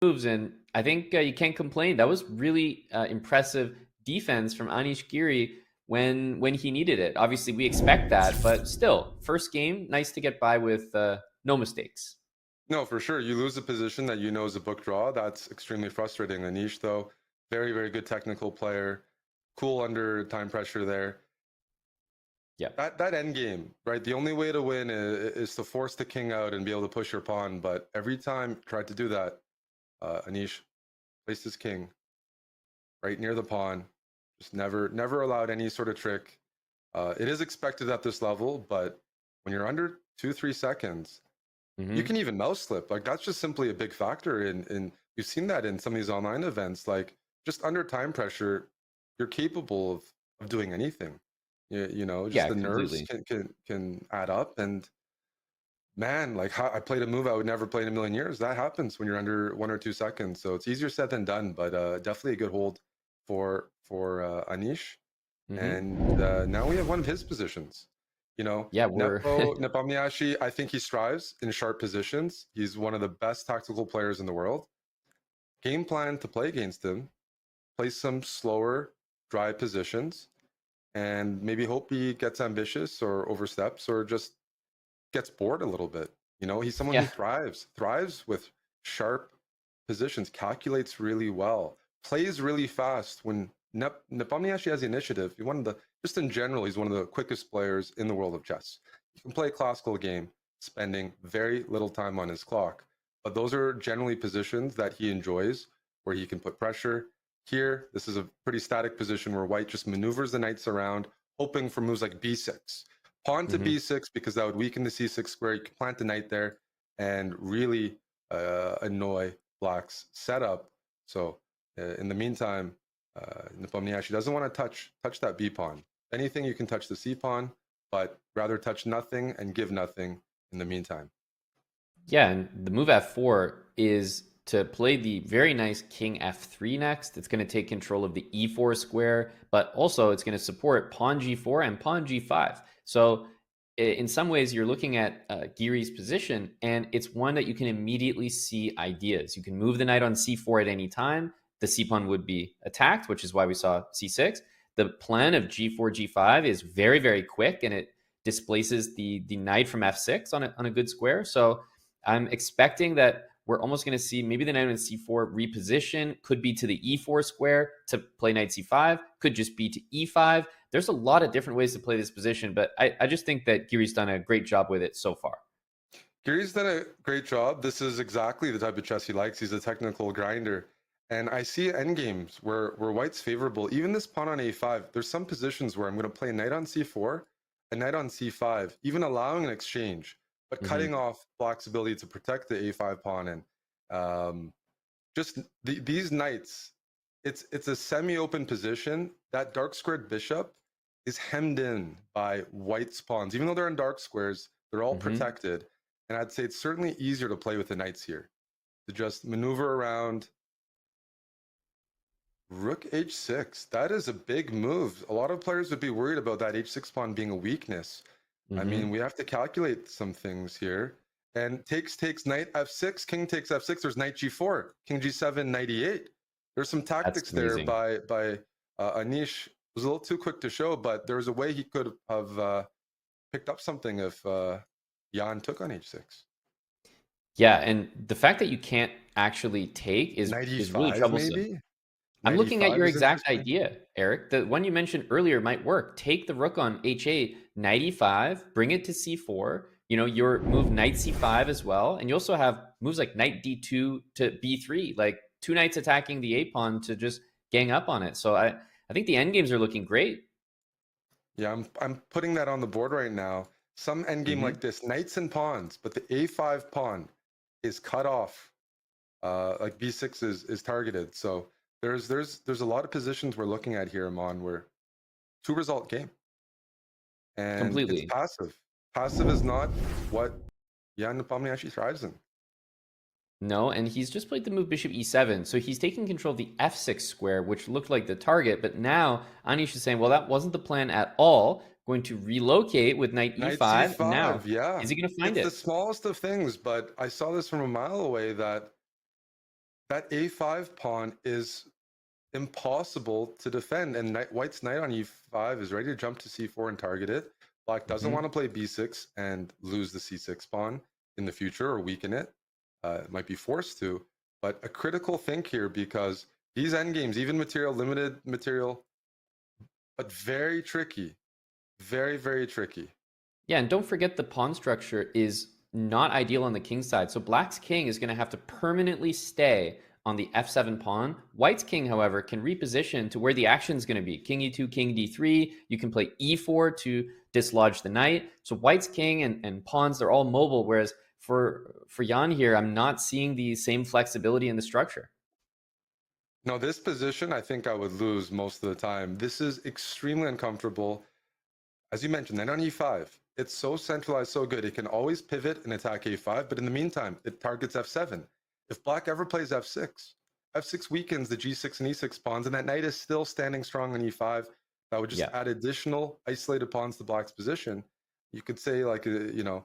moves, and I think you can't complain. That was really impressive defense from Anish Giri when he needed it. Obviously, we expect that, but still, first game, nice to get by with no mistakes. No, for sure. You lose a position that you know is a book draw. That's extremely frustrating. Anish, though, very, very good technical player. Cool under time pressure there. Yeah. That end game, right? The only way to win is to force the king out and be able to push your pawn. But every time tried to do that, Anish placed his king right near the pawn. Just never allowed any sort of trick. It is expected at this level, but when you're under 2-3 seconds, you can even mouse slip. Like that's just simply a big factor. In you've seen that in some of these online events. Like just under time pressure, you're capable of doing anything. You know, just Yeah, the nerves completely. can add up. And man, like I played a move I would never play in a million years. That happens when you're under 1 or 2 seconds. So it's easier said than done. But definitely a good hold for Anish. Hmm. And now we have one of his positions. You know, Yeah, we're Nepomniachtchi, I think he strives in sharp positions. He's one of the best tactical players in the world. Game plan to play against him, play some slower, dry positions, and maybe hope he gets ambitious or oversteps or just gets bored a little bit. You know, he's someone who yeah. thrives with sharp positions, calculates really well, plays really fast. When Nepomniachtchi has the initiative, he's one of the, just in general, he's one of the quickest players in the world of chess. He can play a classical game, spending very little time on his clock. But those are generally positions that he enjoys, where he can put pressure. Here, this is a pretty static position where white just maneuvers the knights around, hoping for moves like b6. Pawn to Hmm. b6 because that would weaken the c6 square. You can plant the knight there and really annoy black's setup. So in the meantime, Nepomniachtchi doesn't want to touch that b pawn. Anything you can touch the c pawn, but rather touch nothing and give nothing in the meantime. Yeah, and the move f4 is to play the very nice king f3 next. It's going to take control of the e4 square, but also it's going to support pawn g4 and pawn g5. So in some ways, you're looking at Giri's position, and it's one that you can immediately see ideas. You can move the knight on c4 at any time. The c pawn would be attacked, which is why we saw c6. The plan of g4, g5 is very, very quick, and it displaces the knight from f6 on a good square. So I'm expecting that we're almost going to see maybe the knight on c4 reposition, could be to the e4 square to play knight c5, could just be to e5. There's a lot of different ways to play this position, but I just think that Giri's done a great job with it so far. Gary's done a great job. This is exactly the type of chess he likes. He's a technical grinder. And I see endgames where white's favorable. Even this pawn on a5, there's some positions where I'm going to play a knight on c4, a knight on c5, even allowing an exchange, but cutting Hmm. off black's ability to protect the a5 pawn. And just these knights, it's a semi-open position. That dark squared bishop is hemmed in by white's pawns. Even though they're in dark squares, they're all Hmm. protected. And I'd say it's certainly easier to play with the knights here, to just maneuver around. Rook h6. That is a big move. A lot of players would be worried about that h6 pawn being a weakness. I mean, Hmm. we have to calculate some things here. And takes knight f6, king takes f6. There's knight g4, king g7, knight e8. There's some That's tactics there amazing. by Anish. It was a little too quick to show, but there was a way he could have picked up something if Jan took on h6. Yeah, and the fact that you can't actually take Knight is really e5 troublesome. maybe. I'm Knight looking at e5 your is exact interesting. idea, Eric. The one you mentioned earlier might work. Take the rook on h8, knight e5, bring it to c4. You know, your move knight c5 as well. And you also have moves like knight d2 to b3, like two knights attacking the a pawn to just gang up on it. So I think the endgames are looking great. Yeah, I'm putting that on the board right now. Some endgame Hmm. like this, knights and pawns, but the a5 pawn is cut off. Like b6 is targeted. So there's a lot of positions we're looking at here, Amon, where two result game. And it's Completely. passive. Passive is not what Jan Nepomniachtchi thrives in. No, and he's just played the move bishop e7. So he's taking control of the f6 square, which looked like the target. But now Anish is saying, well, that wasn't the plan at all. Going to relocate with knight Knight e5. And now, c5, yeah. is he going to find It's the it? smallest of things, but I saw this from a mile away that that a5 pawn is impossible to defend, and white's knight on e5 is ready to jump to c4 and target it. Black doesn't want to play b6 and lose the c6 pawn in the future or weaken it. Might be forced to, but a critical think here, because these endgames, even material, limited material, but very tricky. Very, very tricky. Yeah, and don't forget the pawn structure is not ideal on the king side. So black's king is going to have to permanently stay on the f7 pawn. White's king, however, can reposition to where the action is going to be. King e2, king d3. You can play e4 to dislodge the knight. So white's king and pawns, they're all mobile, whereas for Jan here, I'm not seeing the same flexibility in the structure. No, this position, I think I would lose most of the time. This is extremely uncomfortable. As you mentioned, then on e5, it's so centralized, so good. It can always pivot and attack a5, but in the meantime, it targets f7. If black ever plays f6, f6 weakens the g6 and e6 pawns, and that knight is still standing strong on e5. That would just Yeah. add additional isolated pawns to black's position. You could say, like, Anish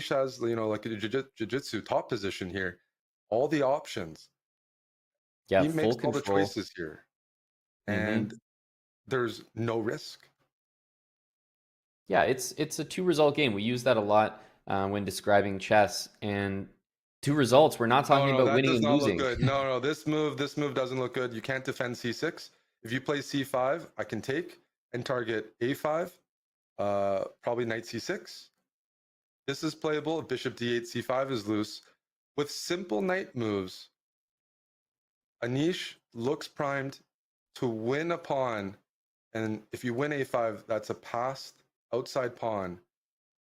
has, like a jiu-jitsu top position here. All the options. Yeah, He full makes all the control. choices here, Mm-hmm. and there's no risk. Yeah, it's a two result game. We use that a lot when describing chess. And two results, we're not No, talking no, about that winning does and not look losing. good. No, no, this move doesn't look good. You can't defend c6. If you play c5, I can take and target a5, probably knight c6. This is playable. Bishop d8, c5 is loose. With simple knight moves, Anish looks primed to win a pawn. And if you win a5, that's a passed outside pawn.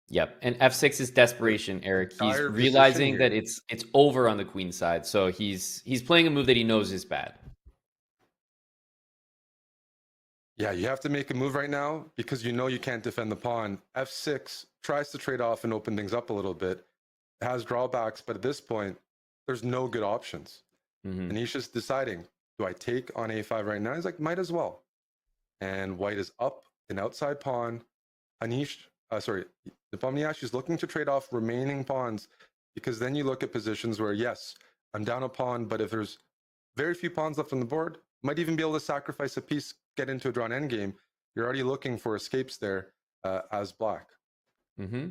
Yep. And f6 is desperation, A Eric. He's dire position realizing that here. it's over on the queen side. So he's playing a move that he knows is bad. Yeah, you have to make a move right now because you know you can't defend the pawn. f6 tries to trade off and open things up a little bit. It has drawbacks, but at this point, there's no good options. Mm-hmm. Anisha's deciding, do I take on a5 right now? He's like, might as well. And white is up an outside pawn. Nepomniachtchi is looking to trade off remaining pawns, because then you look at positions where, yes, I'm down a pawn, but if there's very few pawns left on the board, might even be able to sacrifice a piece, get into a drawn endgame. You're already looking for escapes there as black. Mm-hmm.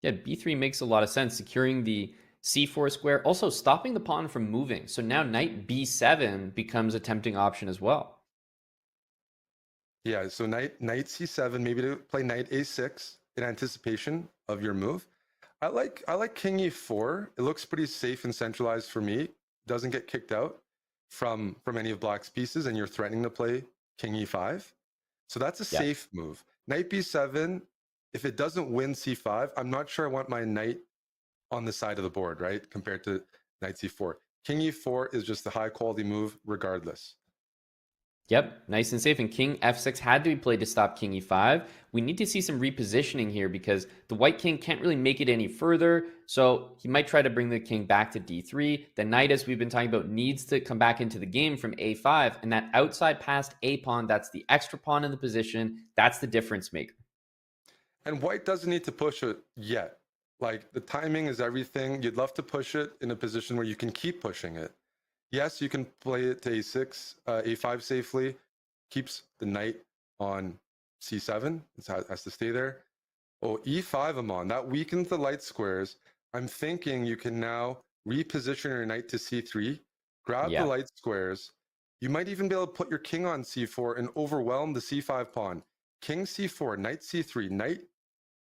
Yeah, b3 makes a lot of sense. Securing the c4 square, also stopping the pawn from moving. So now knight b7 becomes a tempting option as well. Yeah, so knight c7, maybe to play knight a6 in anticipation of your move. I like king e4. It looks pretty safe and centralized for me. Doesn't get kicked out from any of black's pieces, and you're threatening to play king e5. So that's a Yeah. safe move. Knight b7, if it doesn't win c5, I'm not sure I want my knight on the side of the board, right? Compared to knight c4. King e4 is just a high quality move regardless. Yep, nice and safe. And king f6 had to be played to stop king e5. We need to see some repositioning here because the white king can't really make it any further. So he might try to bring the king back to d3. The knight, as we've been talking about, needs to come back into the game from a5. And that outside passed a pawn, that's the extra pawn in the position. That's the difference maker. And white doesn't need to push it yet. Like, the timing is everything. You'd love to push it in a position where you can keep pushing it. Yes, you can play it to a6, a5 safely. Keeps the knight on c7. It has to stay there. Oh, e5 I'm on. That weakens the light squares. I'm thinking you can now reposition your knight to c3, grab the Yeah. light squares. You might even be able to put your king on c4 and overwhelm the c5 pawn. King c4, knight c3, knight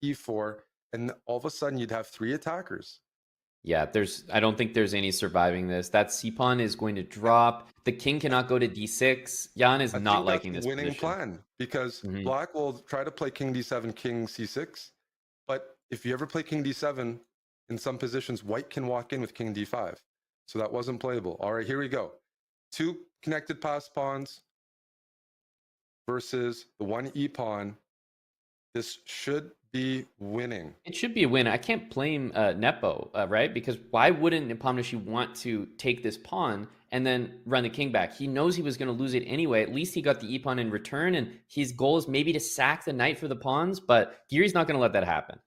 e4, and all of a sudden you'd have three attackers. Yeah, I don't think there's any surviving this. That c pawn is going to drop. The king cannot go to d6. Jan is I not think that's liking the this winning position. plan, because Mhm. black will try to play king d7, king c6. But if you ever play king d7, in some positions, white can walk in with king d5. So that wasn't playable. All right, here we go. Two connected pass pawns versus the one e pawn. This should be winning. It should be a win. I can't blame Nepo, right? Because why wouldn't Nepomniachtchi want to take this pawn and then run the king back? He knows he was going to lose it anyway. At least he got the e-pawn in return, and his goal is maybe to sack the knight for the pawns, but Giri's not going to let that happen.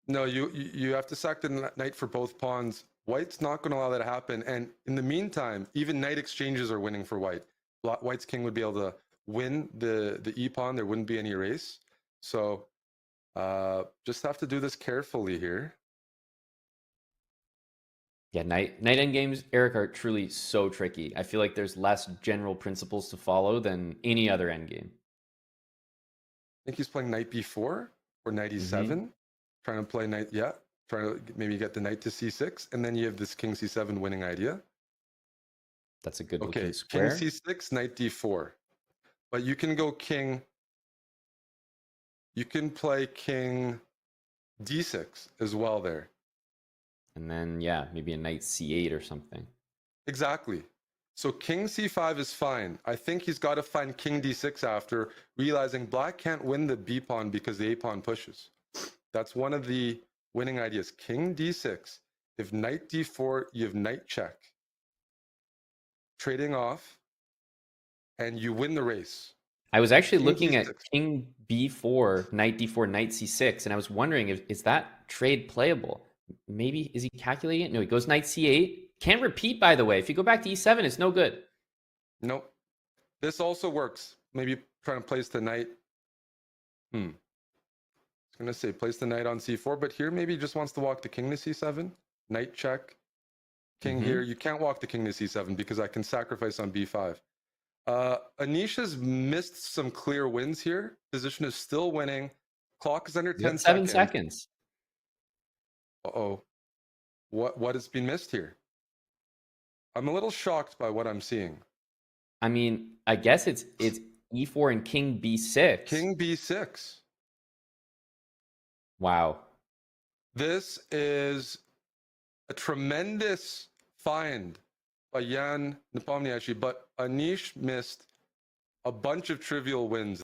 No, you have to sack the knight for both pawns White's not going to allow that to happen. And in the meantime, even knight exchanges are winning for white. White's king would be able to win the e-pawn. There wouldn't be any race. So just have to do this carefully here. Yeah, knight endgames, Eric, are truly so tricky. I feel like there's less general principles to follow than any other endgame. I think he's playing knight b4 or knight e7, trying to play knight, trying to maybe get the knight to c6, and then you have this king c7 winning idea. That's a good Okay, looking square. king c6, knight d4. But you can go king, you can play king d6 as well there. And then, yeah, maybe a knight c8 or something. Exactly. So king c5 is fine. I think he's got to find king d6 after, realizing black can't win the b pawn because the a pawn pushes. That's one of the winning ideas. King d6. If knight d4, you have knight check. Trading off, and you win the race. I was actually King looking d6. at king b4, knight d4, knight c6, and I was wondering, is that trade playable? Maybe, is he calculating it? No, he goes knight c8. Can't repeat, by the way. If you go back to e7, it's no good. Nope. This also works. Maybe trying to place the knight. I was going to say place the knight on c4, but here maybe he just wants to walk the king to c7. Knight check. King here. You can't walk the king to c7 because I can sacrifice on b5. Anish has missed some clear wins here. Position is still winning. Clock is under 10 7 seconds. seconds. Uh-oh. What has been missed here? I'm a little shocked by what I'm seeing. I mean, I guess it's e4 and king b6. King b6. Wow. This is a tremendous find by Jan Nepomniachtchi, but Anish missed a bunch of trivial wins.